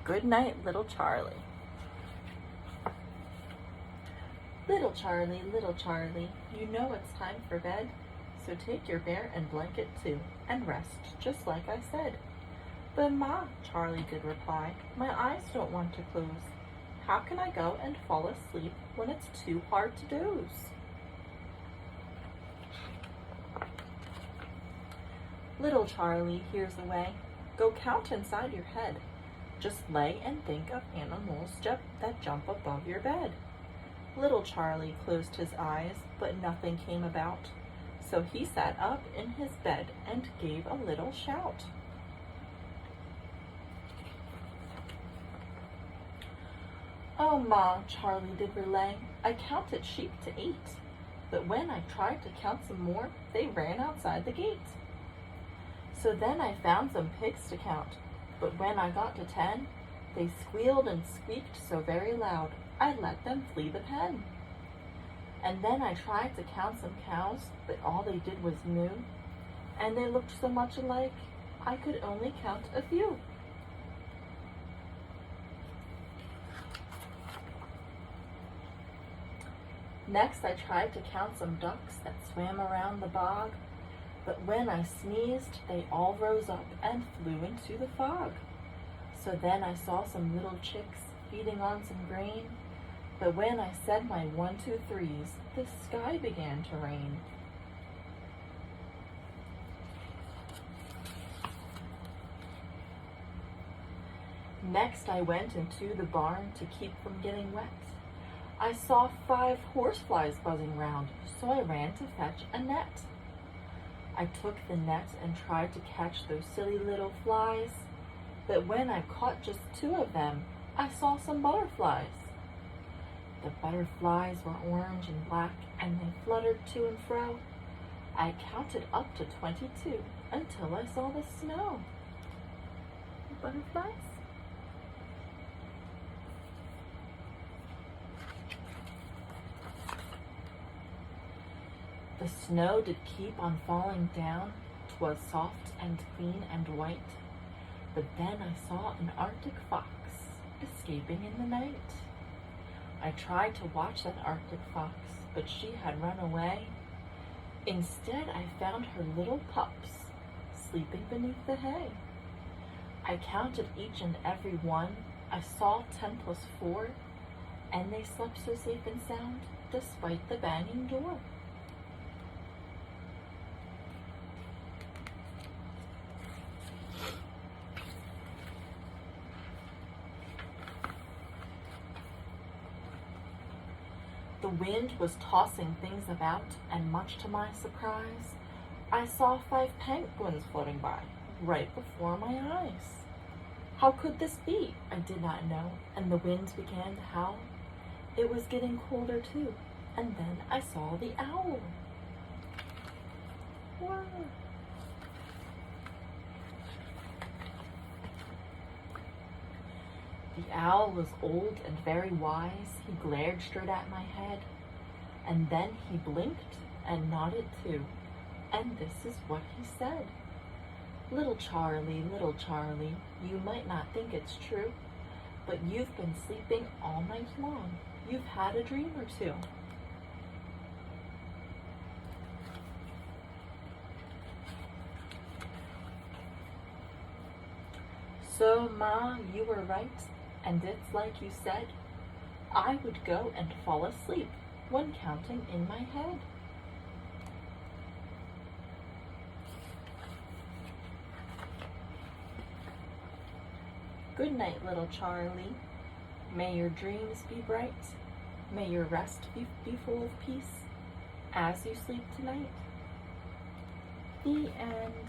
Good night, little Charlie. Little Charlie, you know it's time for bed, so take your bear and blanket too, and rest, just like I said. But Ma, Charlie did reply, my eyes don't want to close. How can I go and fall asleep when it's too hard to doze? Little Charlie, here's a way. Go count inside your head. Just lay and think of animals that jump above your bed. Little Charlie closed his eyes, but nothing came about. So he sat up in his bed and gave a little shout. Oh, Ma, Charlie did relay, I counted sheep to 8. But when I tried to count some more, they ran outside the gate. So then I found some pigs to count, but when I got to 10, they squealed and squeaked so very loud, I let them flee the pen. And then I tried to count some cows, but all they did was moo, and they looked so much alike, I could only count a few. Next I tried to count some ducks that swam around the bog, but when I sneezed, they all rose up and flew into the fog. So then I saw some little chicks feeding on some grain, but when I said my 1, 2, 3s, the sky began to rain. Next I went into the barn to keep from getting wet. I saw 5 horseflies buzzing round, so I ran to fetch a net. I took the net and tried to catch those silly little flies, but when I caught just 2 of them, I saw some butterflies. The butterflies were orange and black, and they fluttered to and fro. I counted up to 22 until I saw the snow. Butterflies? The snow did keep on falling down, 'twas soft and clean and white, but then I saw an Arctic fox escaping in the night. I tried to watch that Arctic fox, but she had run away. Instead, I found her little pups sleeping beneath the hay. I counted each and every one. I saw 10 plus 4, and they slept so safe and sound despite the banging door. The wind was tossing things about, and much to my surprise, I saw 5 penguins floating by, right before my eyes. How could this be? I did not know, and the wind began to howl. It was getting colder too, and then I saw the owl. Wow. The owl was old and very wise. He glared straight at my head, and then he blinked and nodded too. And this is what he said. Little Charlie, you might not think it's true, but you've been sleeping all night long. You've had a dream or two. So, Ma, you were right. And it's like you said, I would go and fall asleep when counting in my head. Good night, little Charlie. May your dreams be bright. May your rest be full of peace as you sleep tonight. The end.